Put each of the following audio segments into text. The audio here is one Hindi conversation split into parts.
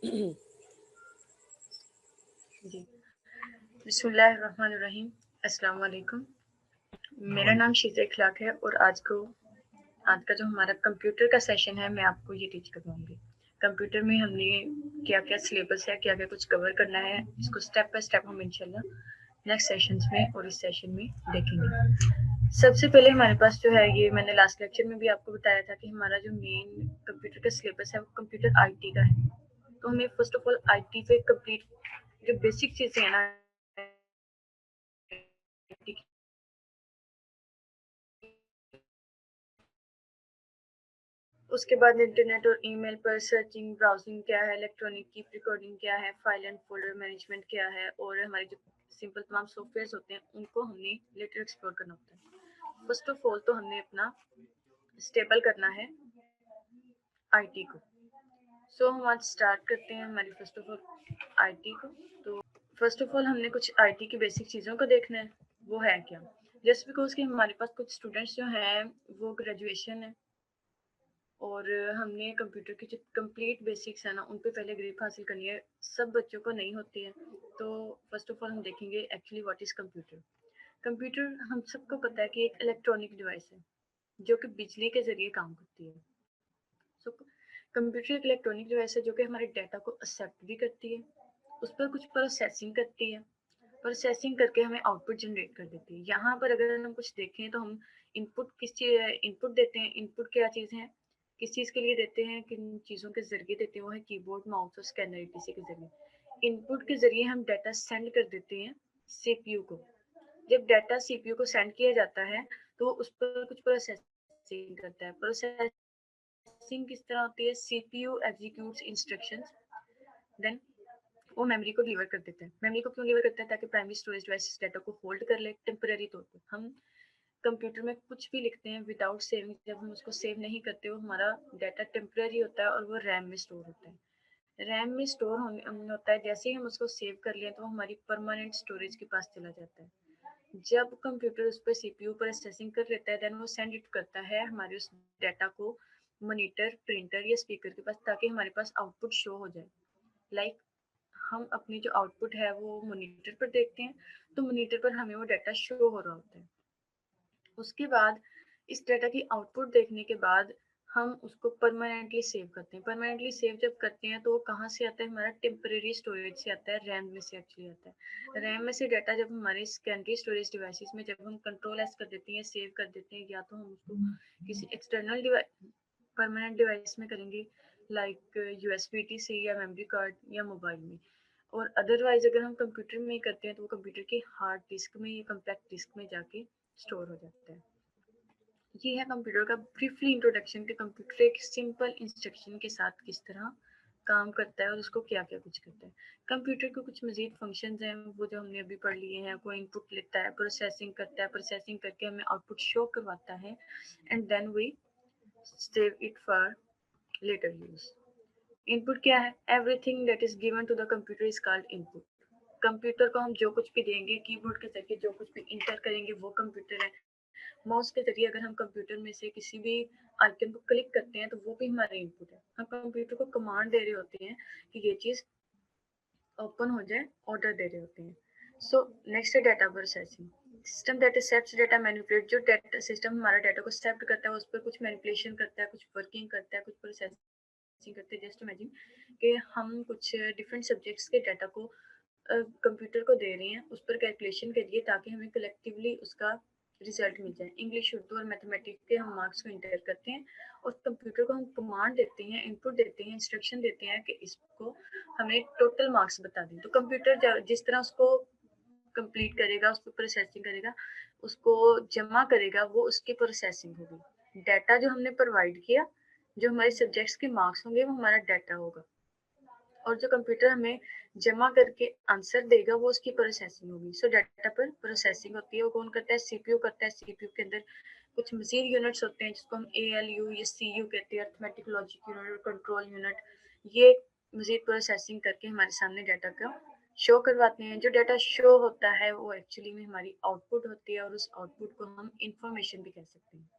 जी, बिस्मिल्लाहिर्रहमानिर्रहीम। अस्सलाम वालेकुम। मेरा नाम शीज़ा इखलाक है और आज का जो हमारा कंप्यूटर का सेशन है, मैं आपको ये टीच करवाऊँगी। कंप्यूटर में हमने क्या-क्या सिलेबस है, क्या-क्या कुछ कवर करना है, इसको स्टेप बाय स्टेप हम इंशाल्लाह नेक्स्ट सेशंस में और इस सेशन में देखेंगे। सबसे पहले हमारे पास जो है, ये मैंने लास्ट लेक्चर में भी आपको बताया था कि हमारा जो मेन कंप्यूटर का सिलेबस है, वो कंप्यूटर आईटी का है। तो हमें फर्स्ट ऑफ ऑल आईटी पे कंप्लीट जो बेसिक चीज़ें हैं ना, उसके बाद इंटरनेट और ईमेल पर सर्चिंग, ब्राउजिंग क्या है, इलेक्ट्रॉनिक कीप रिकॉर्डिंग क्या है, फाइल एंड फोल्डर मैनेजमेंट क्या है, और हमारे जो सिंपल तमाम सॉफ्टवेयर्स होते हैं, उनको हमने लेटर एक्सप्लोर करना होता है। फर्स्ट ऑफ ऑल तो हमने अपना स्टेबल करना है आईटी को। सो हम आज स्टार्ट करते हैं हमारी फर्स्ट ऑफ ऑल आईटी को। तो फर्स्ट ऑफ ऑल हमने कुछ आईटी की बेसिक चीज़ों को देखना है। वो है क्या? जस्ट बिकॉज कि हमारे पास कुछ स्टूडेंट्स जो हैं वो ग्रेजुएशन है और हमने कंप्यूटर की जो कंप्लीट बेसिक्स है ना, उन पे पहले ग्रिप हासिल करनी है। सब बच्चों को नहीं होती है। तो फर्स्ट ऑफ ऑल हम देखेंगे actually what is computer. Computer हम सबको पता है कि एक इलेक्ट्रॉनिक डिवाइस है जो कि बिजली के ज़रिए काम करती है। सो कंप्यूटर एक इलेक्ट्रॉनिक डिवाइस है जो कि हमारे डाटा को एक्सेप्ट भी करती है, उस पर कुछ प्रोसेसिंग करती है, प्रोसेसिंग करके हमें आउटपुट जनरेट कर देती है। यहाँ पर अगर हम कुछ देखें तो हम इनपुट देते हैं। इनपुट क्या चीज़ है, किस चीज़ के लिए देते हैं, किन चीज़ों के ज़रिए देते हैं, वो है कीबोर्ड, माउस और स्कैनर ईटीसी के ज़रिए। इनपुट के ज़रिए हम डाटा सेंड कर देते हैं सीपीयू को। जब डाटा सीपीयू को सेंड किया जाता है तो उस पर कुछ प्रोसेसिंग करता है। प्रोसेसिंग किस तरह होती है, सीपीयू एग्जीक्यूट्स इंस्ट्रक्शंस, देन वो मेमोरी को डिलीवर कर देते हैं। मेमोरी को क्यों डिलीवर करते हैं? ताकि प्राइमरी स्टोरेज डिवाइस डाटा को होल्ड कर ले टेम्परेरी तौर पर। हम कंप्यूटर में कुछ भी लिखते हैं विदाउट सेविंग, जब हम उसको सेव नहीं करते, वो हमारा डाटा टेम्परेरी होता है और वो रैम में स्टोर होता है। रैम में स्टोर होने होता है, जैसे ही हम उसको सेव कर लें तो हमारी परमानेंट स्टोरेज के पास चला जाता है। जब कंप्यूटर उस पर सीपीयू पर प्रोसेसिंग कर लेता है, देन वो सेंड इट करता है हमारे उस डाटा को मॉनिटर, प्रिंटर या स्पीकर के पास, ताकि हमारे पास आउटपुट शो हो जाए। लाइक हम अपनी जो आउटपुट है वो मॉनिटर पर देखते हैं, तो मॉनिटर पर हमें वो डाटा शो हो रहा होता है। उसके बाद इस डाटा की आउटपुट देखने के बाद हम उसको परमानेंटली सेव करते हैं। परमानेंटली सेव जब करते हैं तो वो कहाँ से आता है, हमारा टेम्परेरी स्टोरेज से आता है, रैम में से एक्चुअली आता है। रैम में से डाटा जब हमारे सेकेंडरी स्टोरेज डिवाइसेस में जब हम कंट्रोल एस कर देते हैं, सेव कर देते हैं, या तो हम उसको किसी एक्सटर्नल डिवाइस, परमानेंट डिवाइस में करेंगे, लाइक यूएसबी से या मेमोरी कार्ड या मोबाइल में। और अदरवाइज अगर हम कंप्यूटर में ही करते हैं तो वो कंप्यूटर के हार्ड डिस्क में या कम्पैक्ट डिस्क में जाके स्टोर हो जाता है। ये है कंप्यूटर का ब्रीफली इंट्रोडक्शन कि कंप्यूटर एक सिंपल इंस्ट्रक्शन के साथ किस तरह काम करता है और उसको क्या क्या कुछ करता है। कंप्यूटर के कुछ मजीद फंक्शंस हैं, वो जो हमने अभी पढ़ लिए हैं। कोई इनपुट लेता है, प्रोसेसिंग करता है, प्रोसेसिंग करके हमें आउटपुट शो करवाता है, and then we save it for later use. Input क्या है? Everything that is given to the computer is called input. Computer को हम जो कुछ भी देंगे, कीबोर्ड के जरिए जो कुछ भी इंटर करेंगे, वो कंप्यूटर है। माउस के जरिए अगर हम कंप्यूटर में से किसी भी आइकन को क्लिक करते हैं तो वो भी हमारा इनपुट है। हम कंप्यूटर को कमांड दे रहे होते हैं कि ये चीज़ ओपन हो जाए, ऑर्डर दे रहे होते हैं। सो नेक्स्ट है data processing. System that accepts data manipulate. जो डाटा सिस्टम हमारा डाटा को एक्सेप्ट करता है, उस पर कुछ मैनिपुलेशन करता है, कुछ वर्किंग करता है, कुछ प्रोसेसिंग करते हैं। जस्ट इमेजिन कि हम कुछ डिफरेंट सब्जेक्ट्स के डाटा को कंप्यूटर को दे रहे हैं, उस पर कैलकुलेशन करिए ताकि हमें कलेक्टिवली उसका रिजल्ट मिल जाए। इंग्लिश, उर्दू और मैथमेटिक्स के हम मार्क्स को इंटर करते हैं और कंप्यूटर को हम कमांड देते हैं, इनपुट देते हैं, इंस्ट्रक्शन देते हैं कि इसको हमें टोटल मार्क्स बता दें। तो कंप्यूटर जिस तरह उसको कंप्लीट करेगा, उस पर प्रोसेसिंग करेगा, उसको जमा करेगा, वो उसकी प्रोसेसिंग होगी। डाटा जो हमने प्रोवाइड किया, जो हमारे सब्जेक्ट्स के मार्क्स होंगे, वो हमारा डाटा होगा, और जो कंप्यूटर हमें जमा करके आंसर देगा, वो उसकी प्रोसेसिंग होगी। सो डाटा पर प्रोसेसिंग होती है। वो कौन करता है? सीपीयू करता है। सीपीयू के अंदर कुछ मजीद यूनिट्स होते हैं जिसको हम एएलयू या सीयू कहते हैं, अर्थमेटिक लॉजिक यूनिट और कंट्रोल यूनिट। ये मजीद प्रोसेसिंग करके हमारे सामने डाटा का शो करवाते हैं। जो डाटा शो होता है वो एक्चुअली में हमारी आउटपुट होती है, और उस आउटपुट को हम इंफॉर्मेशन भी कह सकते हैं।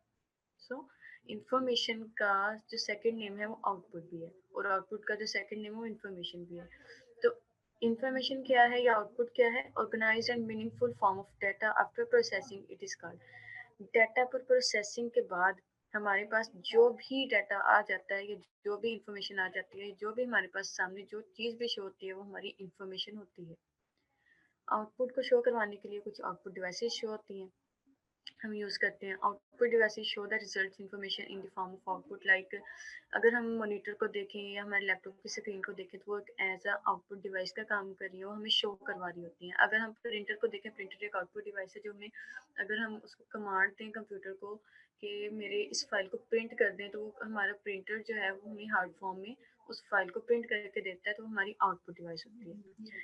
सो इंफॉर्मेशन का जो सेकंड नेम है वो आउटपुट भी है, और आउटपुट का जो सेकंड नेम है वो इंफॉर्मेशन भी है। तो इंफॉर्मेशन क्या है या आउटपुट क्या है? Organized and meaningful form of data after processing it is called. Data पर प्रोसेसिंग के बाद हमारे पास जो भी डाटा आ जाता है या जो भी इंफॉर्मेशन आ जाती है, जो भी हमारे पास सामने जो चीज़ भी शो होती है वो हमारी इंफॉर्मेशन होती है। आउटपुट को शो करवाने के लिए कुछ आउटपुट डिवाइसेस शो होती हैं, हम यूज़ करते हैं। Output devices show the result information in the form of output. Like अगर हम मॉनिटर को देखें या हमारे लैपटॉप की स्क्रीन को देखें तो वो एक एज अ आउटपुट डिवाइस का काम कर रही है, वो हमें शो करवा रही होती हैं। अगर हम प्रिंटर को देखें, प्रिंटर एक आउटपुट डिवाइस है जो हमें, अगर हम उसको कमांड दें कंप्यूटर को कि मेरे इस फाइल को प्रिंट कर दें, तो वो हमारा प्रिंटर जो है वो हमें हार्ड फॉर्म में उस फाइल को प्रिंट करके देता है, तो हमारी आउटपुट डिवाइस होती है।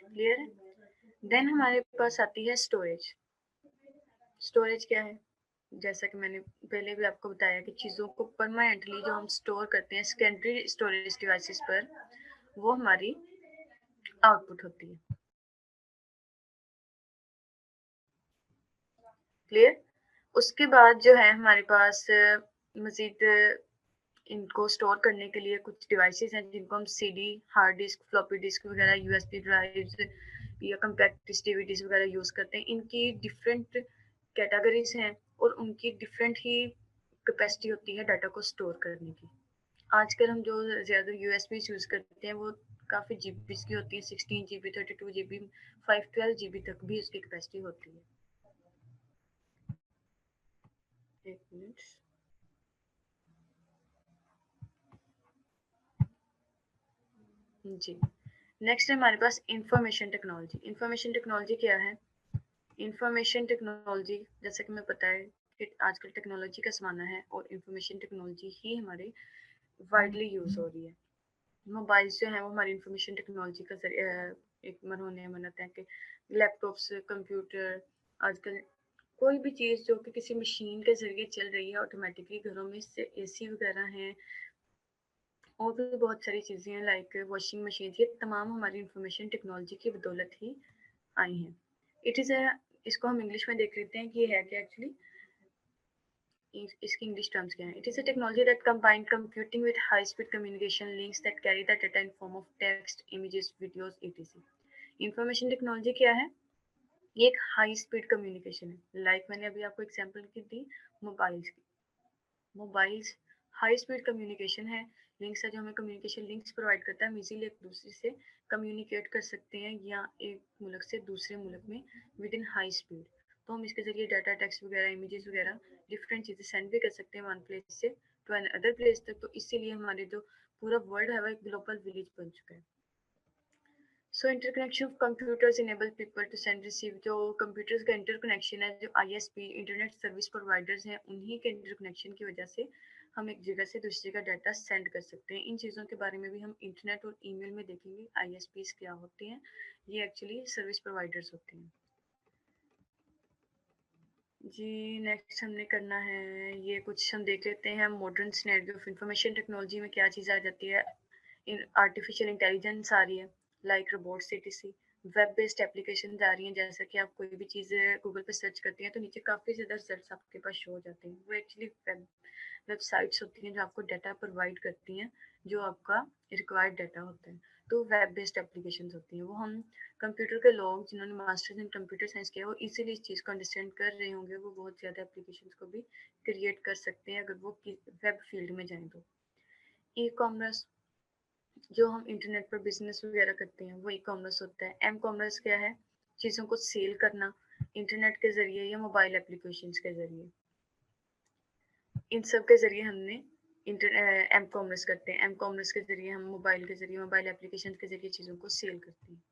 क्लियर है? देन हमारे पास आती है स्टोरेज। स्टोरेज क्या है? जैसा कि मैंने पहले भी आपको बताया कि चीज़ों को परमानेंटली जो हम स्टोर करते हैं सेकेंडरी स्टोरेज डिवाइसेस पर, वो हमारी आउटपुट होती है। क्लियर? उसके बाद जो है हमारे पास मज़ीद इनको स्टोर करने के लिए कुछ डिवाइसेस हैं जिनको हम CD, hard disk, floppy disc वगैरह, यूएसबी ड्राइव्स या कम्पैक्ट डिस्क, डीवीडीज वगैरह यूज़ करते हैं। इनकी डिफरेंट कैटेगरीज हैं और उनकी डिफरेंट ही कैपेसिटी होती है डाटा को स्टोर करने की। आजकल हम जो ज़्यादा यूएसबी यूज़ करते हैं वो काफ़ी जीबी की होती है, 16 GB, 32 GB, 512 GB तक भी उसकी कैपेसिटी होती है। एक मिनट। जी, नेक्स्ट है हमारे पास इंफॉर्मेशन टेक्नोलॉजी। इंफॉर्मेशन टेक्नोलॉजी क्या है? इंफॉर्मेशन टेक्नोलॉजी, जैसा कि हमें पता है कि आजकल टेक्नोलॉजी का ज़माना है और इंफॉर्मेशन टेक्नोलॉजी ही हमारे वाइडली यूज़ हो रही है। मोबाइल्स जो हैं वो हमारी इंफॉर्मेशन टेक्नोलॉजी का एक होने मनत है कि लैपटॉप्स, कंप्यूटर, आजकल कोई भी चीज़ जो कि किसी मशीन के ज़रिए चल रही है ऑटोमेटिकली घरों में, से एसी वगैरह हैं और भी बहुत सारी चीज़ें हैं लाइक वॉशिंग मशीन, ये तमाम हमारी इंफॉर्मेशन टेक्नोलॉजी की बदौलत ही आई हैं। इट इज़ अ, इसको हम इंग्लिश में देख लेते हैं कि ये है क्या एक्चुअली, इसकी इंग्लिश टर्म्स क्या हैं? It is a technology that combine computing with high speed communication links that carry the data in form of text, images, videos, etc. Information technology क्या है? ये एक हाई स्पीड कम्युनिकेशन है। लाइक मैंने अभी आपको एग्जांपल की दी मोबाइल्स की। मोबाइल्स हाई स्पीड कम्युनिकेशन है, लिंक्स है जो हमें कम्युनिकेशन लिंक्स प्रोवाइड करता है। हम इजीली एक दूसरे से कम्युनिकेट कर सकते हैं या एक मुल्क से दूसरे मुल्क में विद इन हाई स्पीड। तो हम इसके ज़रिए डाटा, टेक्स्ट वगैरह, इमेजेस वगैरह डिफरेंट चीज़ें सेंड भी कर सकते हैं वन प्लेस से टू एन अदर प्लेस तक। तो इसीलिए हमारे जो पूरा वर्ल्ड है वो एक ग्लोबल विलेज बन चुका है। So interconnection of computers enable people to send receive. जो कंप्यूटर्स का इंटरकनेक्शन है, जो आईएसपी इंटरनेट सर्विस प्रोवाइडर्स हैं, उन्हीं के इंटरकनेक्शन की वजह से हम एक जगह से दूसरी जगह डाटा सेंड कर सकते हैं। इन चीज़ों के बारे में भी हम इंटरनेट और ईमेल में देखेंगे आईएसपीज क्या होते हैं। ये एक्चुअली सर्विस प्रोवाइडर्स होते हैं। जी, नेक्स्ट हमने करना है, ये कुछ हम देख लेते हैं modern scenario of information technology में क्या चीज़ आ जाती है। इन आर्टिफिशियल इंटेलिजेंस आ रही है, like robots, etc. Web based application आ रही हैं, जैसा कि आप कोई भी चीज़ गूगल पे सर्च करती हैं तो नीचे काफ़ी ज़्यादा रिजल्ट्स आपके पास शो हो जाते हैं। वो एक्चुअली वेबसाइट्स होती हैं जो आपको डाटा प्रोवाइड करती हैं, जो आपका रिक्वायर्ड डाटा होता है। तो वेब बेस्ड एप्लीकेशंस होती हैं, वो हम कंप्यूटर के लोग जिन्होंने मास्टर्स इन कंप्यूटर साइंस किया वो इजीली इस चीज़ को अंडरस्टैंड कर रहे होंगे, वो बहुत ज़्यादा एप्लीकेशंस को भी क्रिएट कर सकते हैं अगर वो वेब फील्ड में जाएँ तो। ई कॉमर्स, जो हम इंटरनेट पर बिजनेस वगैरह करते हैं वो ई कॉमर्स होता है। एम कॉमर्स क्या है? चीज़ों को सेल करना इंटरनेट के ज़रिए या मोबाइल एप्लीकेशंस के ज़रिए। इन सब के ज़रिए हमने एम कॉमर्स करते हैं। एम कॉमर्स के ज़रिए हम मोबाइल के ज़रिए, मोबाइल एप्लीकेशन के ज़रिए चीज़ों को सेल करते हैं।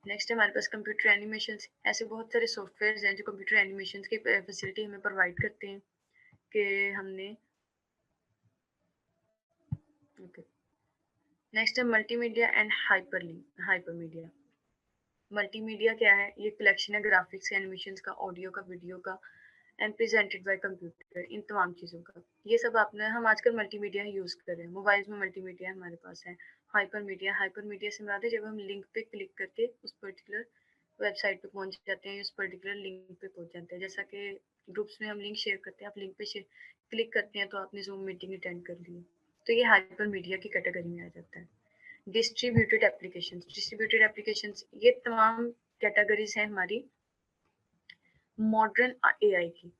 नेक्स्ट हमारे पास कंप्यूटर एनिमेशन। ऐसे बहुत सारे सॉफ्टवेयर हैं जो कंप्यूटर एनिमेशन की फैसिलिटी हमें प्रोवाइड करते हैं कि हमने, ओके। नेक्स्ट है मल्टीमीडिया एंड हाइपरमीडिया। मल्टीमीडिया क्या है? ये कलेक्शन है ग्राफिक्स, एनिमेशंस का, ऑडियो का, वीडियो का एंड प्रेजेंटेड बाय कंप्यूटर, इन तमाम चीज़ों का। ये सब आपने, हम आजकल मल्टीमीडिया यूज़ कर रहे हैं, मोबाइल्स में मल्टीमीडिया हमारे पास है। हाइपरमीडिया से मुराद है जब हम लिंक पे क्लिक करके उस पर्टिकुलर वेबसाइट पे पहुंच जाते हैं, उस पर्टिकुलर लिंक पे पहुंच जाते हैं। जैसा कि ग्रुप्स में हम लिंक शेयर करते हैं, आप लिंक पे क्लिक करते हैं तो आपने जूम मीटिंग अटेंड कर ली। तो ये हाइपर मीडिया की कैटेगरी में आ जाता है। डिस्ट्रीब्यूटेड एप्लीकेशंस ये तमाम कैटेगरीज हैं हमारी मॉडर्न एआई की।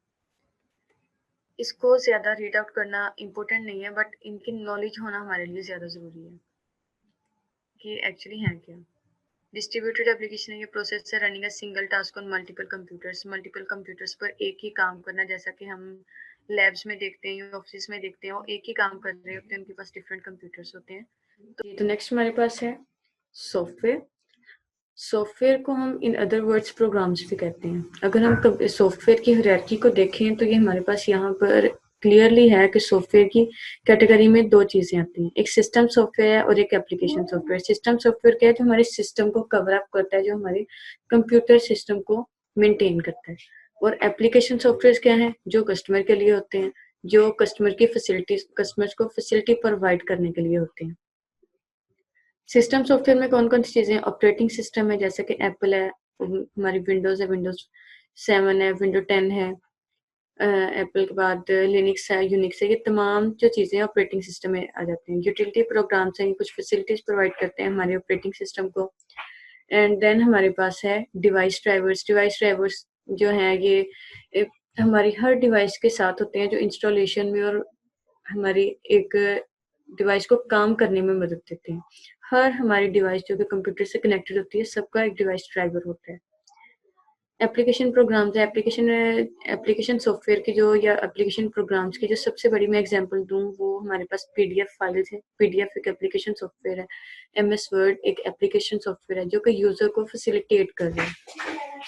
इसको ज़्यादा रीड आउट करना इम्पोर्टेंट नहीं है, बट इनकी नॉलेज होना हमारे लिए ज़्यादा ज़रूरी है कि एक्चुअली है क्या। डिस्ट्रीब्यूटेड एप्लीकेशन है ये प्रोसेस है running a single task on multiple computers पर एक ही काम करना, जैसा कि हम लैब्स में देखते हैं, ऑफिस में देखते हैं, वो एक ही काम कर रहे होते हैं, उनके पास डिफरेंट कंप्यूटर्स होते हैं। तो नेक्स्ट हमारे पास है सॉफ्टवेयर। सॉफ्टवेयर को हम इन अदर वर्ड्स प्रोग्राम्स भी कहते हैं। अगर हम सॉफ्टवेयर की हायरार्की को देखें तो ये हमारे पास यहाँ पर क्लियरली है कि सॉफ्टवेयर की कैटेगरी में दो चीज़ें आती हैं, एक सिस्टम सॉफ्टवेयर है और एक एप्लीकेशन सॉफ्टवेयर। सिस्टम सॉफ्टवेयर क्या है, जो हमारे सिस्टम को कवर अप करता है, जो हमारे कंप्यूटर सिस्टम को मेंटेन करता है। और एप्लीकेशन सॉफ्टवेयर क्या है, जो कस्टमर के लिए होते हैं, जो कस्टमर्स को फैसिलिटी प्रोवाइड करने के लिए होते हैं। सिस्टम सॉफ्टवेयर में कौन कौन सी चीज़ें, ऑपरेटिंग सिस्टम है जैसे कि एप्पल है, हमारी विंडोज़ है, विंडोज़ 7 है, विंडो 10 है, एप्पल के बाद लिनक्स है, यूनिक्स है, ये तमाम जो चीज़ें ऑपरेटिंग सिस्टम में आ जाती हैं। यूटिलिटी प्रोग्राम्स हैं, कुछ फैसिलिटीज़ प्रोवाइड करते हैं हमारे ऑपरेटिंग सिस्टम को। एंड देन हमारे पास है डिवाइस ड्राइवर्स जो हैं ये हमारी हर डिवाइस के साथ होते हैं, जो इंस्टॉलेशन में और हमारी एक डिवाइस को काम करने में मदद देते हैं। हर हमारी डिवाइस जो कि कंप्यूटर से कनेक्टेड होती है, सबका एक डिवाइस ड्राइवर होता है। एप्लीकेशन प्रोग्राम्स है, एप्लीकेशन सॉफ्टवेयर की जो या एप्लीकेशन प्रोग्राम्स की जो सबसे बड़ी मैं एग्जांपल दूँ, वो हमारे पास पीडीएफ फाइल्स है। पीडीएफ एक एप्लीकेशन सॉफ्टवेयर है। एमएस वर्ड एक एप्लीकेशन सॉफ्टवेयर है जो कि यूजर को फैसिलिटेट कर रहा है।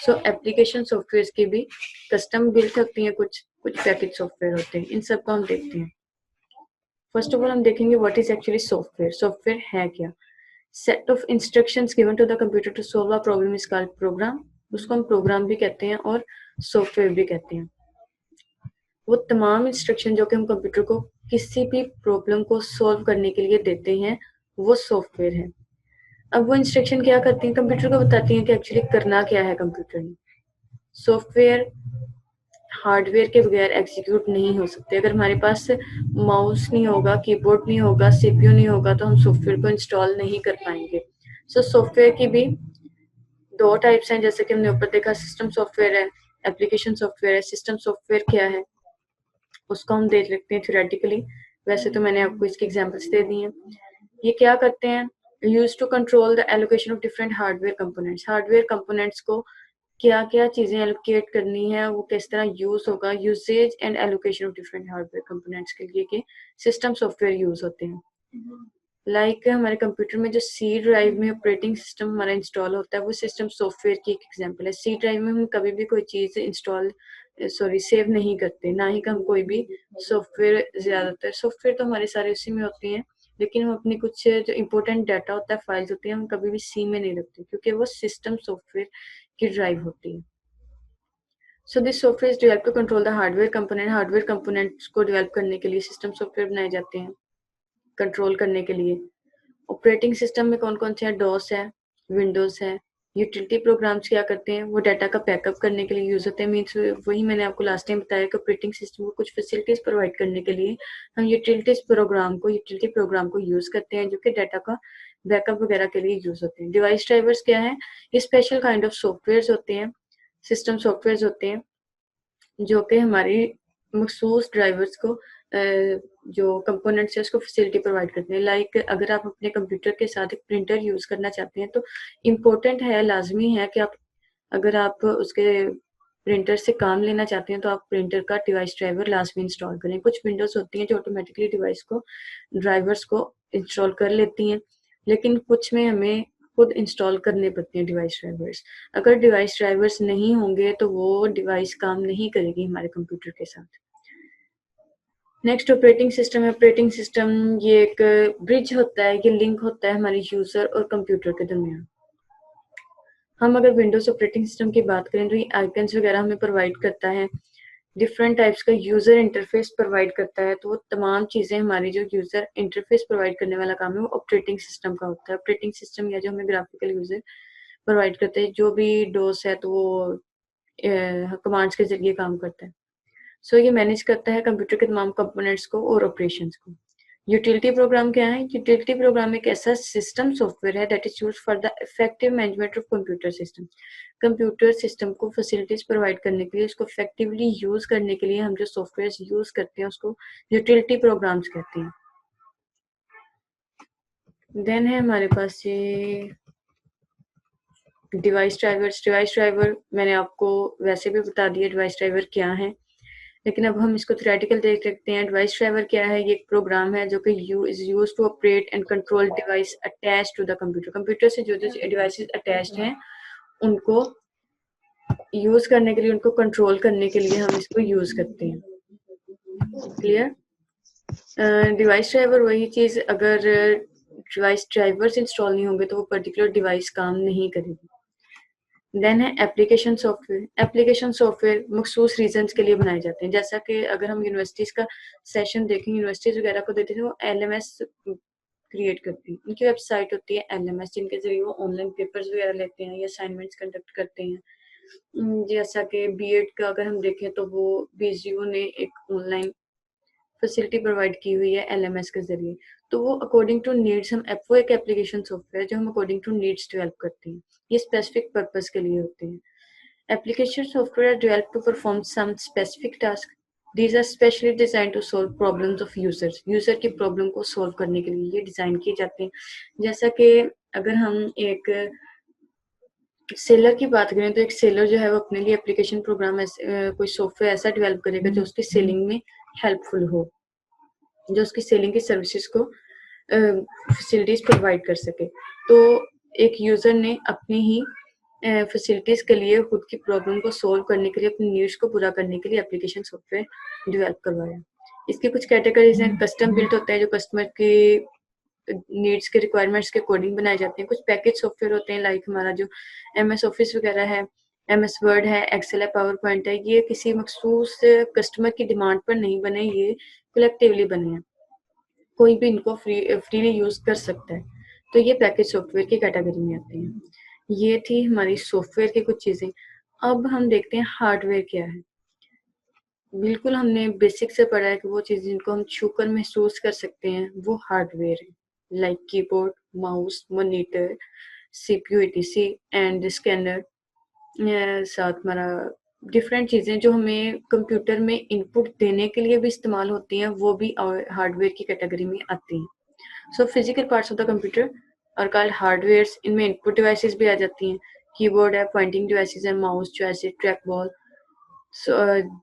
सो एप्लीकेशन सॉफ्टवेयर की भी कस्टम बिल्ट होती हैं, कुछ पैकेज सॉफ्टवेयर होते हैं। इन सबको हम देखते हैं। फर्स्ट ऑफ ऑल हम देखेंगे what is actually software. Software है क्या? Set of instructions given to the computer to solve a problem is called program. उसको हम प्रोग्राम भी कहते हैं और सॉफ्टवेयर भी कहते हैं। वो तमाम इंस्ट्रक्शन जो कि हम कंप्यूटर को किसी भी प्रॉब्लम को सॉल्व करने के लिए देते हैं, वो सॉफ्टवेयर है। अब वो इंस्ट्रक्शन क्या करती हैं, कंप्यूटर को बताती हैं कि एक्चुअली करना क्या है कंप्यूटर ने। सॉफ्टवेयर हार्डवेयर के बगैर एग्जीक्यूट नहीं हो सकते। अगर हमारे पास माउस नहीं होगा, कीबोर्ड नहीं होगा, सीपीयू नहीं होगा, तो हम सॉफ्टवेयर को इंस्टॉल नहीं कर पाएंगे। सो सॉफ्टवेयर की भी दो टाइप्स हैं, जैसे कि हमने ऊपर देखा, सिस्टम सॉफ्टवेयर है, एप्लीकेशन सॉफ्टवेयर है। सिस्टम सॉफ्टवेयर क्या है उसको हम देख लेते हैं थ्योरेटिकली। वैसे तो मैंने आपको इसकी एग्जांपल्स दे दी हैं। ये क्या करते हैं, use to control the allocation of different hardware components. Hardware components को क्या क्या चीजें एलोकेट करनी है, वो किस तरह यूज होगा, usage and allocation of different hardware components के लिए के सिस्टम सॉफ्टवेयर यूज होते हैं। हमारे कंप्यूटर में जो सी ड्राइव में ऑपरेटिंग सिस्टम हमारा इंस्टॉल होता है, वो सिस्टम सॉफ्टवेयर की एक एग्जांपल है। सी ड्राइव में हम कभी भी कोई चीज़ सेव नहीं करते, ना ही हम कोई भी सॉफ्टवेयर। ज़्यादातर सॉफ्टवेयर तो हमारे सारे उसी में होते हैं, लेकिन हम अपनी कुछ जो इंपॉर्टेंट डाटा होता है, फाइल्स होती हैं, हम कभी भी सी में नहीं रखते, क्योंकि वो सिस्टम सॉफ्टवेयर की ड्राइव होती है। So this software is develop to control the hardware components को डेवलप करने के लिए सिस्टम सॉफ्टवेयर बनाए जाते हैं, कंट्रोल करने के लिए। ऑपरेटिंग सिस्टम में कौन कौन से हैं, डॉस है, विंडोज है। यूटिलिटी प्रोग्राम्स क्या करते हैं, वो डाटा का बैकअप करने के लिए यूज होते हैं। मीन्स वही मैंने आपको लास्ट टाइम बताया कि ऑपरेटिंग सिस्टम को कुछ फैसिलिटीज प्रोवाइड करने के लिए हम यूटिलिटी प्रोग्राम को यूज करते हैं, जो कि डाटा का बैकअप वगैरह के लिए यूज होते हैं। डिवाइस ड्राइवर्स क्या है, ये स्पेशल काइंड ऑफ सॉफ्टवेयर होते हैं, सिस्टम सॉफ्टवेयर होते हैं, जो कि हमारी मखसूस ड्राइवर्स को जो कंपोनेंट्स है उसको फैसिलिटी प्रोवाइड करते हैं। लाइक अगर आप अपने कंप्यूटर के साथ एक प्रिंटर यूज़ करना चाहते हैं, तो इम्पोर्टेंट है, लाजमी है कि अगर आप उसके प्रिंटर से काम लेना चाहते हैं, तो आप प्रिंटर का डिवाइस ड्राइवर लाजमी इंस्टॉल करें। कुछ विंडोज़ होती हैं जो ऑटोमेटिकली ड्राइवर्स को इंस्टॉल कर लेती हैं, लेकिन कुछ में हमें खुद इंस्टॉल करने पड़ते हैं डिवाइस ड्राइवर्स। अगर डिवाइस ड्राइवर्स नहीं होंगे तो वो डिवाइस काम नहीं करेगी हमारे कंप्यूटर के साथ। नेक्स्ट ऑपरेटिंग सिस्टम है। ऑपरेटिंग सिस्टम ये एक ब्रिज होता है, ये लिंक होता है हमारे यूजर और कंप्यूटर के दरमियान। हम अगर विंडोज ऑपरेटिंग सिस्टम की बात करें तो ये आइकन्स वगैरह हमें प्रोवाइड करता है, डिफरेंट टाइप्स का यूजर इंटरफेस प्रोवाइड करता है। तो वो तमाम चीजें हमारी जो यूजर इंटरफेस प्रोवाइड करने वाला काम है, वो ऑपरेटिंग सिस्टम का होता है। ऑपरेटिंग सिस्टम या जो हमें ग्राफिकल यूजर प्रोवाइड करते हैं। जो भी डोस है तो वो कमांड्स के ज़रिए काम करता है। सो ये मैनेज करता है कंप्यूटर के तमाम कंपोनेंट्स को और ऑपरेशंस को। यूटिलिटी प्रोग्राम क्या है? यूटिलिटी प्रोग्राम एक ऐसा सिस्टम सॉफ्टवेयर है that is used for the effective management of computer system. Computer system को फैसिलिटीज प्रोवाइड करने के लिए, उसको इफेक्टिवली यूज करने के लिए हम जो सॉफ्टवेयर यूज करते हैं उसको यूटिलिटी प्रोग्राम्स कहते हैं। देन है हमारे पास ये डिवाइस ड्राइवर्स। डिवाइस ड्राइवर मैंने आपको वैसे भी बता दिया डिवाइस ड्राइवर क्या है, लेकिन अब हम इसको थ्योरेटिकल देख सकते हैं। डिवाइस ड्राइवर क्या है? ये एक प्रोग्राम है जो कि is used to operate and control device attached to the computer. Computer से जो जो डिवाइसेस अटैच्ड हैं उनको यूज करने के लिए, उनको कंट्रोल करने के लिए हम इसको यूज करते हैं। क्लियर? डिवाइस ड्राइवर वही चीज, अगर डिवाइस ड्राइवर्स इंस्टॉल नहीं होंगे तो वो पर्टिकुलर डिवाइस काम नहीं करेगी। देन है एप्लीकेशन सॉफ्टवेयर। एप्लीकेशन सॉफ्टवेयर मखसूस रीजंस के लिए बनाए जाते हैं। जैसा कि अगर हम यूनिवर्सिटीज का सेशन देखें, यूनिवर्सिटीज वगैरह को देते थे, वो एलएमएस क्रिएट करती हैं। उनकी वेबसाइट होती है एलएमएस, जिनके जरिए वो ऑनलाइन पेपर्स वगैरह लेते हैं या असाइनमेंट्स कंडक्ट करते हैं। जैसा कि बीएड का अगर हम देखें तो वो बीजीयू ने एक ऑनलाइन फैसिलिटी प्रोवाइड की हुई है एलएमएस के जरिए। तो वो अकॉर्डिंग टू नीड्स हम वो एक एप्लीकेशन सॉफ्टवेयर जो हम अकॉर्डिंग टू नीड्स डेवलप करते हैं। ये स्पेसिफिक पर्पस के लिए होते हैं। Application software develop to perform some specific task. These are specially designed to solve problems of users. User की प्रॉब्लम को सॉल्व करने के लिए ये डिजाइन किए जाते हैं। जैसा कि अगर हम एक सेलर की बात करें तो एक सेलर जो है वो अपने लिए एप्लीकेशन प्रोग्राम कोई सॉफ्टवेयर ऐसा डेवलप करेगा जो उसकी सेलिंग में हेल्पफुल हो, जो उसकी सेलिंग की सर्विसेज को फैसिलिटीज प्रोवाइड कर सके। तो एक यूजर ने अपनी ही फैसिलिटीज के लिए खुद की प्रॉब्लम को सॉल्व करने के लिए, अपनी नीड्स को पूरा करने के लिए एप्लीकेशन सॉफ्टवेयर डेवलप करवाया। इसकी कुछ कैटेगरीज हैं। कस्टम बिल्ट होता है जो कस्टमर की नीड्स के रिक्वायरमेंट्स के अकॉर्डिंग बनाए जाते हैं। कुछ पैकेज सॉफ्टवेयर होते हैं लाइक हमारा जो एमएस ऑफिस वगैरह है, एमएस वर्ड है, एक्सेल है, पावर पॉइंट है। ये किसी मखसूस कस्टमर की डिमांड पर नहीं बने, ये कलेक्टिवली बने हैं। कोई भी इनको फ्रीली यूज कर सकता है। तो ये पैकेज सॉफ्टवेयर की कैटेगरी में आते हैं। ये थी हमारी सॉफ्टवेयर की कुछ चीजें। अब हम देखते हैं हार्डवेयर क्या है। बिल्कुल हमने बेसिक से पढ़ा है कि वो चीज़ जिनको हम छूकर महसूस कर सकते हैं वो हार्डवेयर है, like keyboard, mouse, monitor, CPU, etc and scanner. साथ हमारा डिफरेंट चीज़ें जो हमें कंप्यूटर में इनपुट देने के लिए भी इस्तेमाल होती हैं, वो भी हार्डवेयर की कैटेगरी में आती हैं। So physical parts of the computer are called hardwares. इनमें इनपुट डिवाइसेस भी आ जाती हैं। कीबोर्ड है, पॉइंटिंग डिवाइसेस है, माउस जो ऐसे ट्रैक बॉल।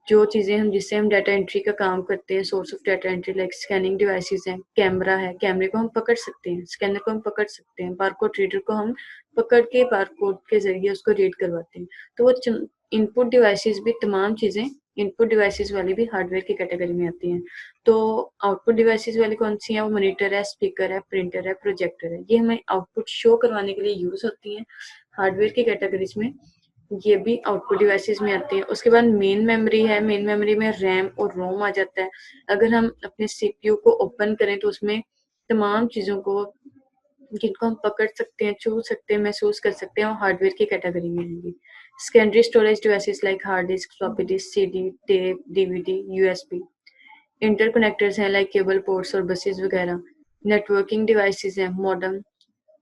जो चीज़ें हम जिससे हम डाटा एंट्री का काम करते हैं, source of data entry like scanning devices हैं, कैमरा है, कैमरे को हम पकड़ सकते हैं, स्कैनर को हम पकड़ सकते हैं, बारकोड रीडर को हम पकड़ के बारकोड के जरिए उसको रीड करवाते हैं। तो वो इनपुट डिवाइसेस भी, तमाम चीज़ें इनपुट डिवाइसेस वाली भी हार्डवेयर की कैटेगरी में आती हैं। तो आउटपुट डिवाइसेस वाली कौन सी है? वो मॉनिटर है, स्पीकर है, प्रिंटर है, प्रोजेक्टर है। ये हमें आउटपुट शो करवाने के लिए यूज होती हैं हार्डवेयर की कैटेगरीज में। ये भी आउटपुट डिवाइसेस में आते हैं। उसके बाद मेन मेमोरी है। मेन मेमोरी में रैम और रोम आ जाता है। अगर हम अपने सीपीयू को ओपन करें तो उसमें तमाम चीज़ों को जिनको हम पकड़ सकते हैं, छू सकते हैं, महसूस कर सकते हैं, वो हार्डवेयर की कैटेगरी में आएंगी। Secondary storage devices like hard disk, floppy disk, CD, tape, DVD, USB. Interconnectors हैं लाइक केबल पोर्ट्स और बसेस वगैरह। नेटवर्किंग डिवाइसेस हैं, modem,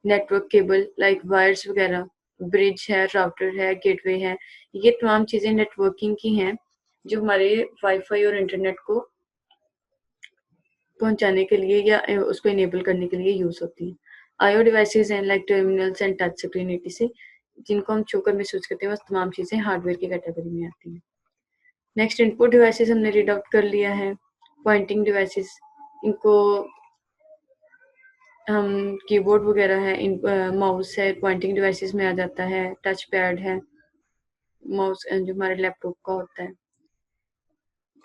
network cable like wires वगैरह, ब्रिज है, राउटर है, गेटवे है। ये तमाम चीज़ें नेटवर्किंग की हैं जो हमारे वाईफाई और इंटरनेट को पहुंचाने के लिए या उसको इनेबल करने के लिए यूज होती हैं। आईओ डिवाइसेस हैं like terminals and touch screen etc, जिनको हम छूकर महसूस करते हैं। बस तमाम चीज़ें हार्डवेयर की कैटेगरी में आती हैं। नेक्स्ट इनपुट डिवाइसेस हमने रीड आउट कर लिया है। पॉइंटिंग डिवाइसेस, इनको हम कीबोर्ड वगैरह है, माउस है, पॉइंटिंग डिवाइसेस में आ जाता है। टच पैड है, माउस जो हमारे लैपटॉप का होता है।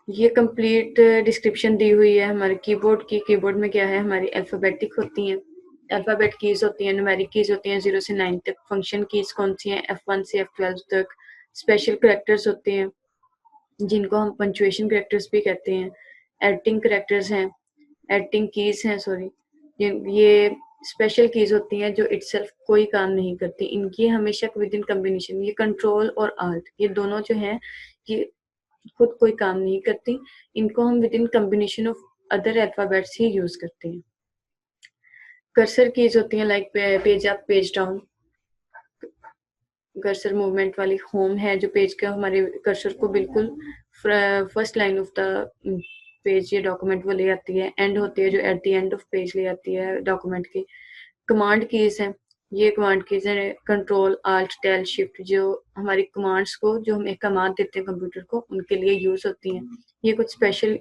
ये कंप्लीट डिस्क्रिप्शन दी हुई है हमारे कीबोर्ड की। कीबोर्ड में क्या है? हमारी अल्फ़ाबेटिक होती हैं, अल्फ़ाबेट कीज़ होती हैं, न्यूमेरिक कीज़ होती हैं 0 से 9 तक। फंक्शन कीज़ कौन सी हैं? F1 से F12 तक। स्पेशल करैक्टर्स होते हैं जिनको हम पंक्चुएशन करैक्टर्स भी कहते हैं। एडिटिंग करैक्टर्स हैं, एडिटिंग कीज़ हैं, सॉरी। ये स्पेशल कीज होती हैं जो इटसेल्फ कोई काम नहीं करती, इनकी हमेशा विद इन कॉम्बिनेशन, ये कंट्रोल और आल्ट ये दोनों जो हैं ये खुद कोई काम नहीं करती, इनको हम with in combination of other alphabets he use करते हैं। कर्सर कीज होती हैं like page up, page down. Cursor movement वाली होम है जो पेज का हमारे कर्सर को बिल्कुल first line of the page या डॉक्यूमेंट वो ले आती है, एंड होती है जो at the end of page ले आती है डॉक्यूमेंट की। कमांड कीज हैं, ये कमांड कीज हैं कंट्रोल आल्ट डेल शिफ्ट, जो हमारी कमांड्स को जो हम एक कमांड देते हैं कंप्यूटर को उनके लिए यूज होती हैं। ये कुछ स्पेशल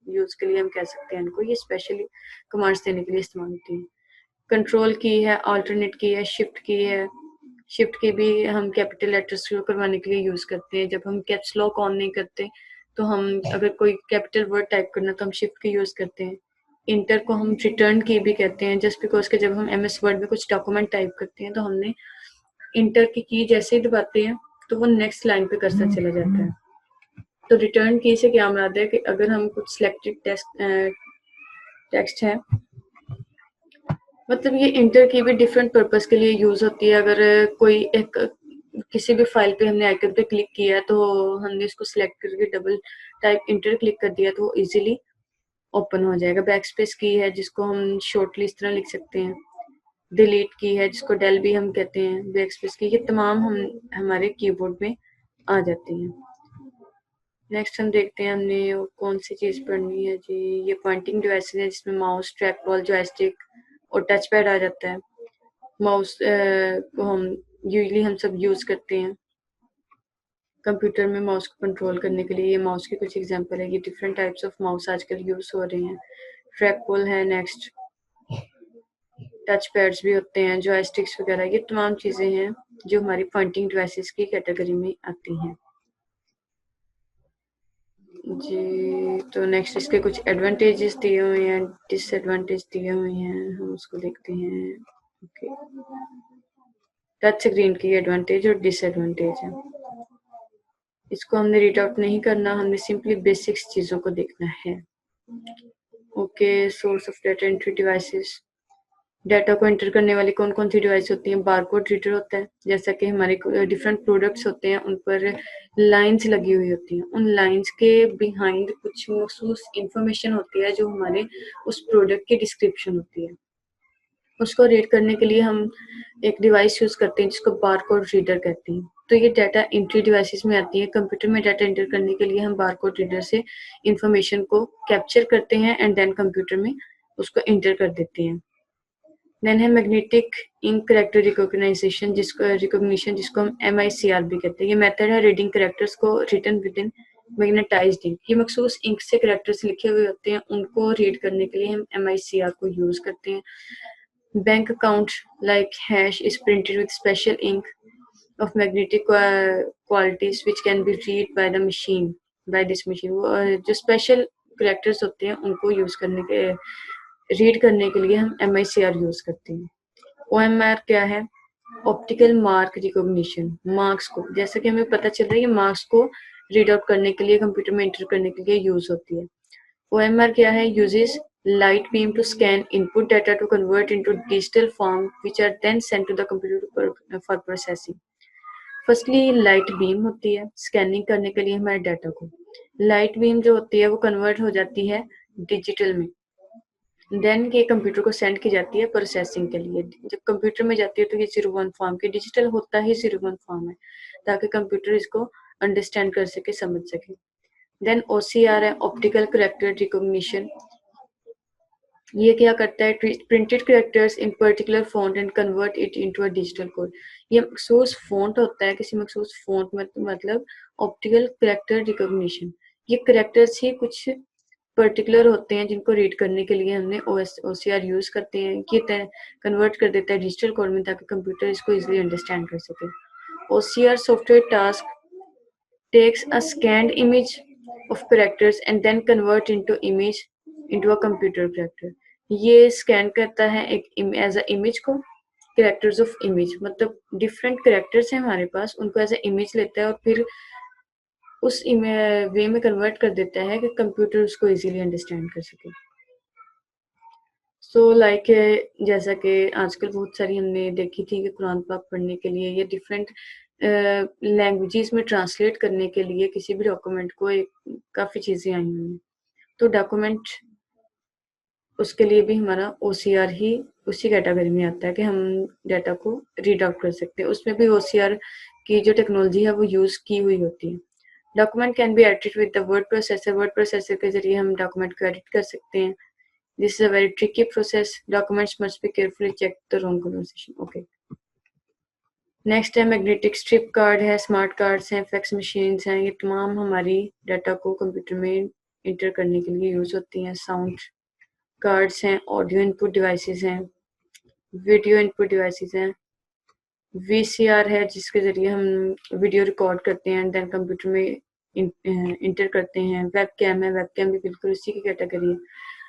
यूज के लिए हम कह सकते हैं इनको, ये स्पेशली कमांड्स देने के लिए इस्तेमाल होती हैं। कंट्रोल की है, अल्टरनेट की है, शिफ्ट की है। शिफ्ट की भी हम कैपिटल लेटर्स शुरू करवाने के लिए यूज करते हैं। जब हम कैप्स लॉक ऑन नहीं करते तो हम अगर कोई कैपिटल वर्ड टाइप करना तो हम शिफ्ट की यूज करते हैं। इंटर को हम रिटर्न की भी कहते हैं, जस्ट बिकॉज के जब हम एमएस वर्ड में कुछ डॉक्यूमेंट टाइप करते हैं तो हमने इंटर की जैसे ही दबाते हैं तो वो नेक्स्ट लाइन पे कर्सर चला जाता है। तो रिटर्न की से क्या मुराद है कि अगर हम कुछ सिलेक्टेड टेक्स्ट है, मतलब ये इंटर की भी डिफरेंट पर्पस के लिए यूज होती है। अगर कोई एक किसी भी फाइल पे हमने आइकन पे क्लिक किया तो हमने इसको सिलेक्ट करके डबल टाइप इंटर क्लिक कर दिया तो वो इजीली ओपन हो जाएगा। बैकस्पेस की है जिसको हम शॉर्टली इस तरह लिख सकते हैं। डिलीट की है जिसको डेल भी हम कहते हैं। बैकस्पेस की, ये तमाम हम हमारे कीबोर्ड में आ जाती हैं। नेक्स्ट हम देखते हैं हमने कौन सी चीज़ पढ़नी है जी। ये पॉइंटिंग डिवाइसेस है जिसमें माउस, ट्रैक बॉल, जॉयस्टिक और टच पैड आ जाता है। माउस को हम सब यूज करते हैं कंप्यूटर में माउस को कंट्रोल करने के लिए। ये माउस की कुछ एग्जांपल है, ये डिफरेंट टाइप्स ऑफ माउस आजकल यूज हो रहे हैं। ट्रैक बॉल है, नेक्स्ट टच पैड्स भी होते हैं, जॉयस्टिक्स वगैरह, ये तमाम चीज़ें हैं जो हमारी पॉइंटिंग डिवाइसेस की कैटेगरी में आती हैं जी। तो नेक्स्ट इसके कुछ एडवांटेजेस दिए हुए हैं, डिसएडवांटेज दिए हुए हैं, हम उसको देखते हैं। ओके, टच स्क्रीन की एडवांटेज और डिसएडवांटेज है, इसको हमने रीड आउट नहीं करना, हमने सिंपली बेसिक्स चीज़ों को देखना है। Okay, source of data entry devices, data को एंटर करने वाली कौन कौन सी डिवाइस होती हैं। बारकोड रीडर होता है, जैसा कि हमारे डिफरेंट प्रोडक्ट्स होते हैं उन पर लाइंस लगी हुई होती हैं, उन लाइंस के बिहाइंड कुछ मखसूस इंफॉर्मेशन होती है जो हमारे उस प्रोडक्ट की डिस्क्रिप्शन होती है। उसको रीड करने के लिए हम एक डिवाइस यूज करते हैं जिसको बारकोड रीडर कहते हैं। तो ये डाटा एंट्री डिवाइसेस में आती है। कंप्यूटर में डाटा एंटर करने के लिए हम बारकोड रीडर से इंफॉर्मेशन को कैप्चर करते हैं एंड देन कंप्यूटर में उसको एंटर कर देते हैं। देन है मैग्नेटिक इंक करेक्टर रिकॉग्नाइजेशन, जिसको हम MICR भी कहते हैं। ये मेथड है रीडिंग करेक्टर्स को written within magnetized ink. ये मखसूस इंक से करेक्टर्स लिखे हुए होते हैं, उनको रीड करने के लिए हम MICR को यूज करते हैं। Bank account like hash is printed with special ink of magnetic qualities which can be read by the machine, by this machine। वो जो स्पेशल करेक्टर्स होते हैं उनको यूज करने के रीड करने के लिए हम MICR यूज करते हैं। OMR क्या है? ऑप्टिकल मार्क रिकॉग्निशन, मार्क्स को, जैसा कि हमें पता चल रहा है ये मार्क्स को रीड आउट करने के लिए कंप्यूटर में एंटर करने के लिए यूज होती है। OMR क्या है? Uses light beam to scan input data to convert into digital form which are then sent to the computer for processing। Firstly light beam होती है स्कैनिंग करने के लिए हमारे डाटा को। लाइट बीम जो होती है वो कन्वर्ट हो जाती है डिजिटल में, देन के कंप्यूटर को सेंड की जाती है प्रोसेसिंग के लिए। जब कंप्यूटर में जाती है तो ये 01 फॉर्म की, डिजिटल होता ही 01 फॉर्म है ताकि कंप्यूटर इसको अंडरस्टैंड कर सके, समझ सके। देन OCR है, ऑप्टिकल करेक्टर रिकॉग्निशन। ये क्या करता है? Printed characters in particular font and convert it into a digital code. ये मखसूस फॉन्ट होता है, किसी मखसूस फॉन्ट में मतलब ऑप्टिकल करेक्टर रिकॉग्निशन। ये करेक्टर्स ही कुछ पर्टिकुलर होते हैं जिनको रीड करने के लिए हमने OCR यूज करते हैं। ये कन्वर्ट कर देता है डिजिटल कोड में ताकि कंप्यूटर इसको इजिली अंडरस्टैंड कर सके। OCR software task takes a scanned image of characters and then convert into image into a computer character। ये स्कैन करता है एक एज अ इमेज को, कैरेक्टर्स ऑफ इमेज, मतलब डिफरेंट कैरेक्टर्स हैं हमारे पास, उनको एज अ इमेज लेता है और फिर उस वे में कन्वर्ट कर देता है कि कंप्यूटर उसको इजीली अंडरस्टैंड कर सके। सो लाइक जैसा कि आजकल बहुत सारी हमने देखी थी कि कुरान पाक पढ़ने के लिए या डिफरेंट लैंग्वेजेस में ट्रांसलेट करने के लिए किसी भी डॉक्यूमेंट को काफ़ी चीज़ें आई हुई हैं। तो डॉक्यूमेंट उसके लिए भी हमारा ओसीआर ही उसी कैटेगरी में आता है कि हम डाटा को रीड आउट कर सकते हैं। उसमें भी ओसीआर की जो टेक्नोलॉजी है वो यूज़ की हुई होती है। Document can be edited with the word processor के ज़रिए हम डॉक्यूमेंट को एडिट कर सकते हैं। This is a very tricky process. Documents must be carefully check the wrong conversation. Okay, next है मैग्नेटिक स्ट्रिप कार्ड है, स्मार्ट कार्ड्स हैं, फैक्स मशीन्स हैं। ये तमाम हमारी डाटा को कंप्यूटर में इंटर करने के लिए यूज़ होती हैं। साउंड कार्ड्स हैं, ऑडियो इनपुट डिवाइसेस हैं, वीडियो इनपुट डिवाइसेस हैं, वीसीआर है जिसके ज़रिए हम वीडियो रिकॉर्ड करते हैं एंड देन कंप्यूटर में इंटर करते हैं। वेब कैम है, वेब कैम भी बिल्कुल उसी की कैटेगरी है।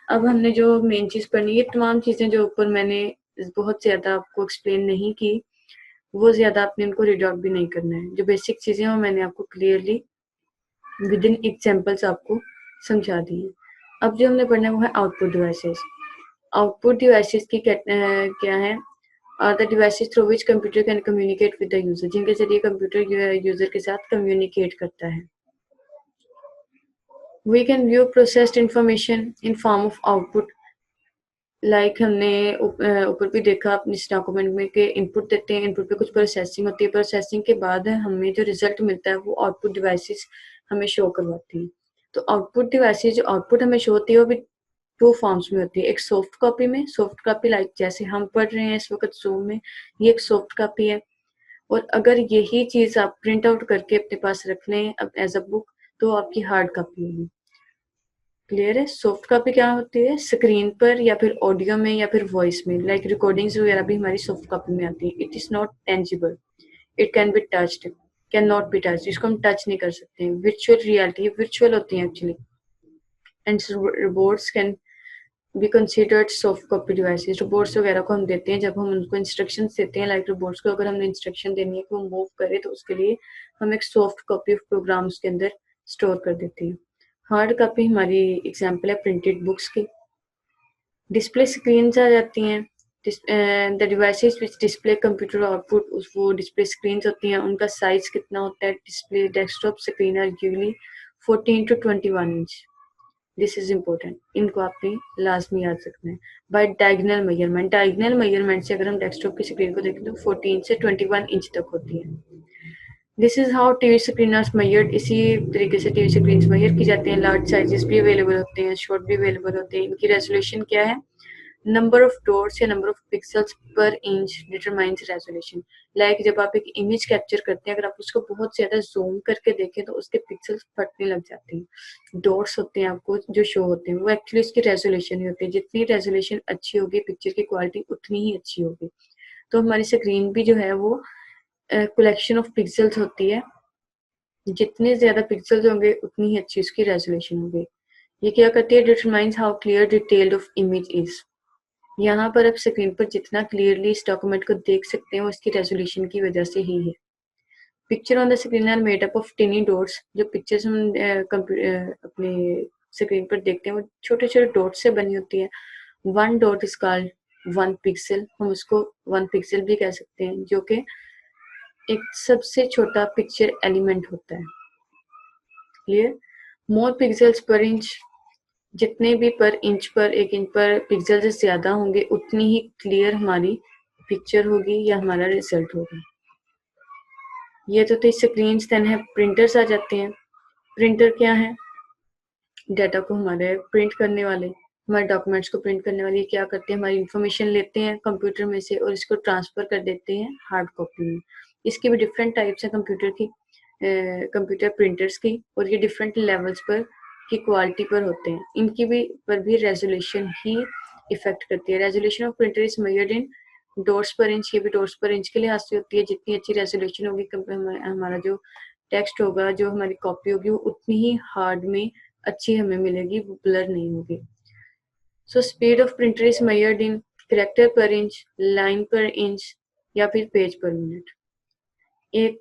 अब हमने जो मेन चीज़ पढ़नी, ये तमाम चीज़ें जो ऊपर मैंने बहुत ज़्यादा आपको एक्सप्लेन नहीं की, वो ज़्यादा आपने उनको रीड आउट भी नहीं करना है। जो बेसिक चीज़ें हैं वो मैंने आपको क्लियरली विद इन एग्जाम्पल्स आपको समझा दी है। अब जो हमने पढ़ना है वो है आउटपुट डिवाइसेस। आउटपुट डिवाइसेस की क्या है? Are the devices through which computer can communicate with the user, जिनके जरिए कंप्यूटर यूजर के साथ कम्युनिकेट करता है। We can view processed information in form of output. Like हमने ऊपर भी देखा अपने इस डॉक्यूमेंट में कि इनपुट देते हैं, इनपुट पे कुछ प्रोसेसिंग होती है, प्रोसेसिंग के बाद हमें जो रिजल्ट मिलता है वो आउटपुट डिवाइसेस हमें शो करवाती हैं। तो आउटपुट डिवाइसेस जो आउटपुट हमें शो होती है वो भी टू फॉर्म्स में होती है। एक सॉफ्ट कॉपी में, सॉफ्ट कॉपी लाइक जैसे हम पढ़ रहे हैं इस वक्त जूम में, ये एक सॉफ्ट कॉपी है। और अगर यही चीज़ आप प्रिंट आउट करके अपने पास रख लें अब एज अ बुक, तो आपकी हार्ड कॉपी होगी। क्लियर है? सॉफ्ट कॉपी क्या होती है? स्क्रीन पर या फिर ऑडियो में या फिर वॉइस में, लाइक रिकॉर्डिंग्स वगैरह भी हमारी सॉफ्ट कॉपी में आती है। It is not tangible, it can be touched, can not be touched, इसको हम टच नहीं कर सकते। वर्चुअल रियलिटी वर्चुअल होती है actually, and robots can be considered soft copy devices. Robots वगैरह को हम देते हैं जब हम उनको इंस्ट्रक्शंस देते हैं, लाइक रोबोट्स को अगर हमने इंस्ट्रक्शन देनी है कि वो मूव करे, तो उसके लिए हम एक सॉफ्ट कॉपी ऑफ प्रोग्राम्स के अंदर स्टोर कर देते हैं। हार्ड कॉपी हमारी एग्जाम्पल है प्रिंटेड बुक्स की। डिस्प्ले स्क्रीन्स आ जाती हैं। The devices which display computer output, वो डिस्प्ले स्क्रीन्स होती हैं, उनका साइज कितना होता है? Display desktop screen are usually 14 to 21 inch. This is important, इनको आपने लाजमी याद रखना है। By diagonal measurement, diagonal measurement से अगर हम डेस्कटॉप की स्क्रीन को देखें तो 14 से 21 इंच तक होती है। This is how TV screen are measured, इसी तरीके से टीवी स्क्रीन मेजर की जाती हैं। लार्ज साइजेस भी अवेलेबल होते हैं, शॉर्ट भी अवेलेबल होते हैं। इनकी रेजोल्यूशन क्या है? नंबर ऑफ डॉट्स या नंबर ऑफ पिक्सल्स पर इंच डिटरमाइंस रेजोल्यूशन। लाइक जब आप एक इमेज कैप्चर करते हैं, अगर आप उसको बहुत ज़्यादा जूम करके देखें तो उसके पिक्सल्स फटने लग जाते हैं। डॉट्स होते हैं आपको जो शो होते हैं, वो एक्चुअली उसकी रेजोल्यूशन ही होती है। जितनी रेजोल्यूशन अच्छी होगी पिक्चर की क्वालिटी उतनी ही अच्छी होगी। तो हमारी स्क्रीन भी जो है वो कलेक्शन ऑफ पिक्सल्स होती है। जितने ज़्यादा पिक्सल्स होंगे उतनी ही अच्छी उसकी रेजोल्यूशन होगी। ये क्या करती है? Determines how clear detailed of image is. यहाँ पर आप स्क्रीन पर जितना क्लियरली इस डॉक्यूमेंट को देख सकते हैं वो इसकी रेजोल्यूशन की वजह से ही है। Picture on the screen are made up of tiny dots. जो पिक्चर्स हम अपने स्क्रीन पर देखते हैं वो छोटे छोटे डॉट से बनी होती है। One dot is called one pixel, हम उसको वन पिक्सल भी कह सकते हैं, जो कि एक सबसे छोटा पिक्चर एलिमेंट होता है। क्लियर? मोर पिक्सल्स पर इंच, जितने भी पर इंच पर एक इंच पर पिक्सल से ज़्यादा होंगे उतनी ही क्लियर हमारी पिक्चर होगी या हमारा रिजल्ट होगा। ये तो थी स्क्रीन। देन है प्रिंटर्स आ जाते हैं। प्रिंटर क्या है? डाटा को हमारे प्रिंट करने वाले, हमारे डॉक्यूमेंट्स को प्रिंट करने वाले। क्या करते हैं? हमारी इंफॉर्मेशन लेते हैं कंप्यूटर में से और इसको ट्रांसफ़र कर देते हैं हार्ड कॉपी में। इसकी भी डिफरेंट टाइप्स हैं कंप्यूटर की, कंप्यूटर प्रिंटर्स की, और ये डिफरेंट लेवल्स पर की क्वालिटी पर होते हैं। इनकी भी पर भी रेजोल्यूशन ही इफेक्ट करती है। Resolution of printer is measured in dots पर इंच। ये भी डॉट्स पर इंच के लिहाज से होती है। जितनी अच्छी रेजोल्यूशन होगी हमारा जो टेक्स्ट होगा, जो हमारी कॉपी होगी, वो उतनी ही हार्ड में अच्छी हमें मिलेगी, वो ब्लर नहीं होगी। So speed of printer is measured in character पर इंच, लाइन पर इंच या फिर पेज पर मिनट। एक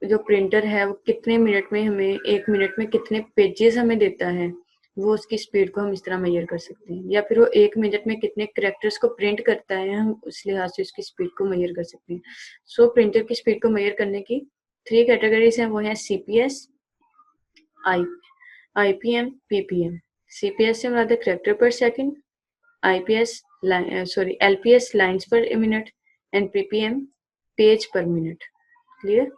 जो प्रिंटर है वो कितने मिनट में हमें, 1 मिनट में कितने पेजेस हमें देता है, वो उसकी स्पीड को हम इस तरह मेजर कर सकते हैं, या फिर वो 1 मिनट में कितने कैरेक्टर्स को प्रिंट करता है, हम उस लिहाज से उसकी स्पीड को मेजर कर सकते हैं। सो प्रिंटर की स्पीड को मेजर करने की 3 कैटेगरीज हैं, वो हैं सीपीएस, आईपीएम, पीपीएम। सीपीएस से मुराद है character per second, IPS LPS lines per minute and PPM page per minute. Clear?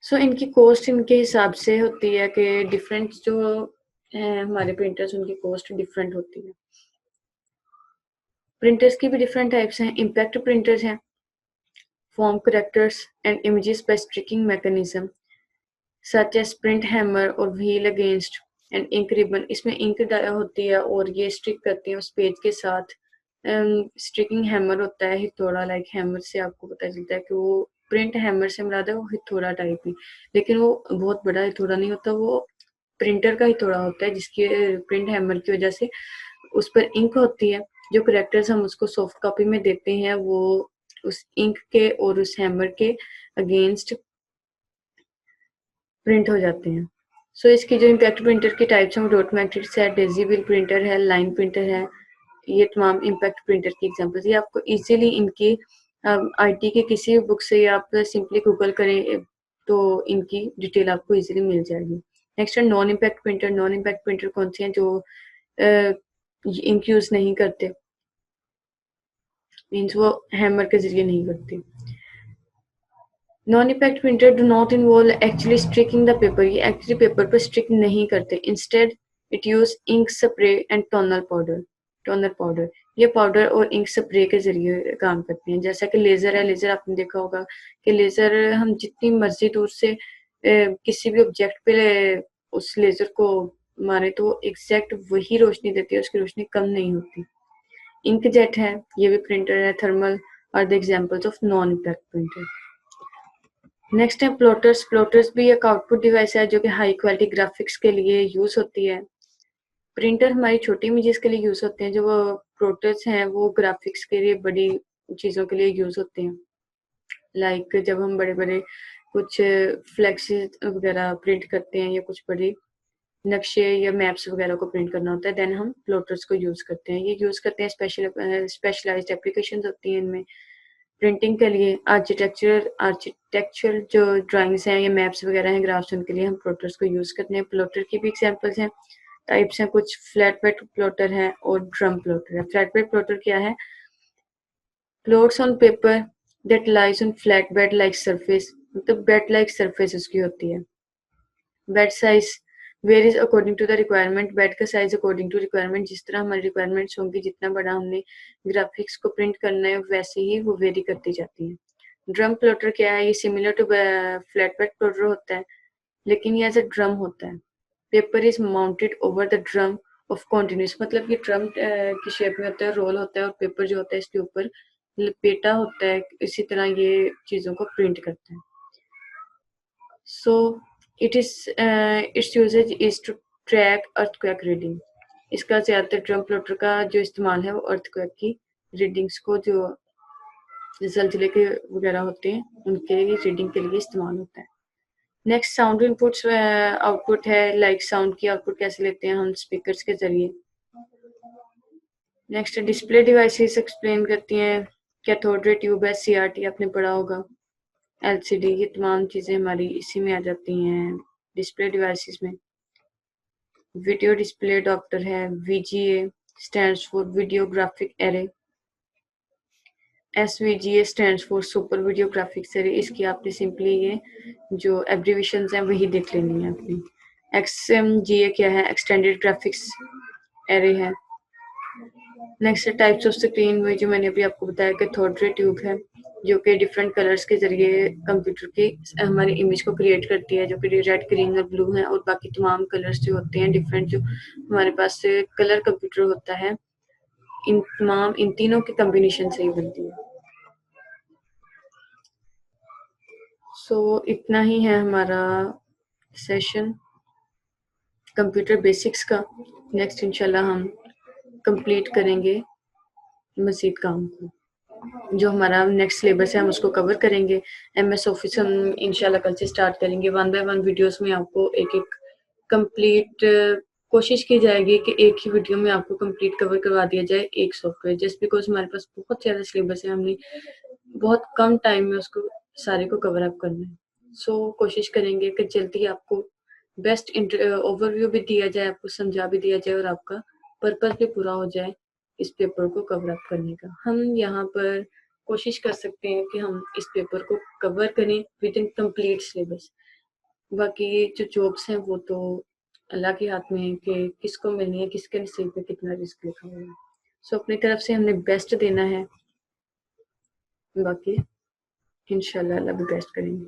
So इनकी कॉस्ट इनके हिसाब से होती है कि डिफरेंट जो है हमारे प्रिंटर्स, उनकी कॉस्ट डिफरेंट होती है। प्रिंटर्स की भी डिफरेंट टाइप्स हैं। इम्पैक्ट प्रिंटर्स हैं, form characters and images by sticking mechanism such as print hammer और wheel against and ink ribbon. इसमें इंक होती है और ये स्टिक करती है उस पेज के साथ। स्टिकिंग हैमर होता है हिथौड़ा, लाइक हैमर से आपको पता चलता है कि वो प्रिंट हैमर से मुराद है वो हिथौड़ा टाइप ही, लेकिन वो बहुत बड़ा हिथौड़ा नहीं होता, वो प्रिंटर का हिथौड़ा होता है जिसकी प्रिंट हैमर की वजह से उस पर इंक होती है। जो करेक्टर्स हम उसको सॉफ्ट कॉपी में देते हैं वो उस इंक के और उस हैमर के अगेंस्ट प्रिंट हो जाते हैं। सो इसकी जो इम्पैक्ट प्रिंटर की टाइप्स हैं वो डॉट मैट्रिक्स है, डेजी व्हील प्रिंटर है, लाइन प्रिंटर है। ये तमाम इम्पैक्ट प्रिंटर की एग्जांपल्स। ये आपको इजीली इनकी आईटी के किसी भी बुक से आप सिंपली गूगल करें तो इनकी डिटेल आपको इजीली मिल जाएगी। नेक्स्ट है non impact printer. Non impact printer कौन सी हैं? जो इंक यूज नहीं करते, मीन्स वो हैमर के जरिए नहीं करते। Non impact printer do not involve actually striking the paper. ये एक्चुअली पेपर पर स्ट्रिक नहीं करते। Instead it use ink spray and toner powder. ये पाउडर और इंक स्प्रे के जरिए काम करते हैं। जैसा कि लेजर है, लेजर आपने देखा होगा कि लेजर हम जितनी मर्जी दूर से किसी भी ऑब्जेक्ट पे उस लेजर को मारे तो एग्जैक्ट वही रोशनी देती है, उसकी रोशनी कम नहीं होती। इंक जेट है, ये भी प्रिंटर है। Thermal are the examples of non impact printer. Next है प्लॉटर्स। प्लॉटर्स भी एक आउटपुट डिवाइस है जो कि हाई क्वालिटी ग्राफिक्स के लिए यूज होती है। प्रिंटर हमारी छोटी इमेजेस के लिए यूज होते हैं, जो वो प्लॉटर्स हैं वो ग्राफिक्स के लिए बड़ी चीज़ों के लिए यूज होते हैं। लाइक जब हम बड़े बड़े कुछ फ्लैक्सेस वगैरह प्रिंट करते हैं या कुछ बड़े नक्शे या मैप्स वगैरह को प्रिंट करना होता है, देन हम प्लॉटर्स को यूज करते हैं। ये यूज करते हैं स्पेशलाइज्ड एप्लीकेशंस होती हैं इनमें प्रिंटिंग के लिए। आर्किटेक्चर जो ड्राइंग्स हैं या मैप्स वगैरह हैं, ग्राफ्स, उनके लिए हम प्लॉटर्स को यूज करते हैं। प्लॉटर की भी एग्जांपल्स हैं, टाइप्स हैं कुछ। फ्लैट बेड प्लॉटर है और ड्रम प्लॉटर है। फ्लैट बेड प्लॉटर क्या है? Plots on paper that lies on flat bed like surface, मतलब बेड लाइक सरफेस उसकी होती है। Bed size varies according to the requirement. Bed का साइज अकॉर्डिंग टू रिक्वायरमेंट, जिस तरह हमारी रिक्वायरमेंट्स होंगी, जितना बड़ा हमने ग्राफिक्स को प्रिंट करना है वैसे ही वो वेरी करती जाती है। ड्रम प्लॉटर क्या है? ये similar to flat bed plotter होता है, लेकिन ये एज अ ड्रम होता है। Paper is mounted over the drum of continuous, मतलब ये ड्रम की शेप में होता है, रोल होता है और पेपर जो होता है इसके ऊपर लपेटा होता है। इसी तरह ये चीज़ों को प्रिंट करता है। So its usage is to track earthquake reading. इसका ज़्यादातर ड्रम प्लॉटर का जो इस्तेमाल है वो अर्थक्वेक की रीडिंग्स को, जो ज़लज़ले के वगैरह होते हैं उनके रीडिंग के लिए इस्तेमाल होता है। नेक्स्ट साउंड इनपुट्स आउटपुट है, लाइक साउंड की आउटपुट कैसे लेते हैं हम? स्पीकर्स के जरिए। नेक्स्ट डिस्प्ले डिवाइसेस एक्सप्लेन करती हैं। कैथोड रे ट्यूब है, सीआरटी आपने पढ़ा होगा, एलसीडी, ये तमाम चीज़ें हमारी इसी में आ जाती हैं डिस्प्ले डिवाइसेस में। वीडियो डिस्प्ले अडॉप्टर है, VGA stands for video graphic array. SVGA stands for super video graphics array. इसकी आपने सिंपली ये जो एब्रीविएशंस हैं वही देख लेनी है अपनी। एक्सएमजीए क्या है? एक्सटेंडेड ग्राफिक्स एरे है। नेक्स्ट टाइप्स ऑफ स्क्रीन, वही जो मैंने अभी आपको बताया कि कैथोड रे ट्यूब है जो कि डिफरेंट कलर्स के जरिए कंप्यूटर की हमारी इमेज को क्रिएट करती है, जो कि रेड, ग्रीन और ब्लू है, और बाकी तमाम कलर्स जो होते हैं डिफरेंट, जो हमारे पास कलर कंप्यूटर होता है, इन तीनों के कॉम्बिनेशन से ही बनती है। सो इतना ही है हमारा सेशन कंप्यूटर बेसिक्स का। नेक्स्ट इंशाल्लाह हम कंप्लीट करेंगे मज़ीद काम को। जो हमारा नेक्स्ट सिलेबस है हम उसको कवर करेंगे। एमएस ऑफिस हम इंशाल्लाह कल से स्टार्ट करेंगे। 1 बाय 1 वीडियोस में आपको एक एक कंप्लीट कोशिश की जाएगी कि एक ही वीडियो में आपको कंप्लीट कवर करवा दिया जाए एक सॉफ्टवेयर, जस्ट बिकॉज हमारे पास बहुत ज़्यादा सिलेबस है, हमने बहुत कम टाइम में उसको सारे को कवर अप करना है। सो कोशिश करेंगे कि जल्दी आपको बेस्ट ओवरव्यू भी दिया जाए, आपको समझा भी दिया जाए और आपका पर्पस भी पूरा हो जाए इस पेपर को कवर अप करने का। हम यहाँ पर कोशिश कर सकते हैं कि हम इस पेपर को कवर करें विद इन कंप्लीट सिलेबस। बाकी जो जॉब्स हैं वो तो अल्लाह के हाथ में है कि किसको मिलनी है, किसके नसीब में कितना रिस्क लिखा हुआ है। सो अपनी तरफ से हमने बेस्ट देना है, बाकी इंशाल्लाह अल्लाह भी बेस्ट करेंगे।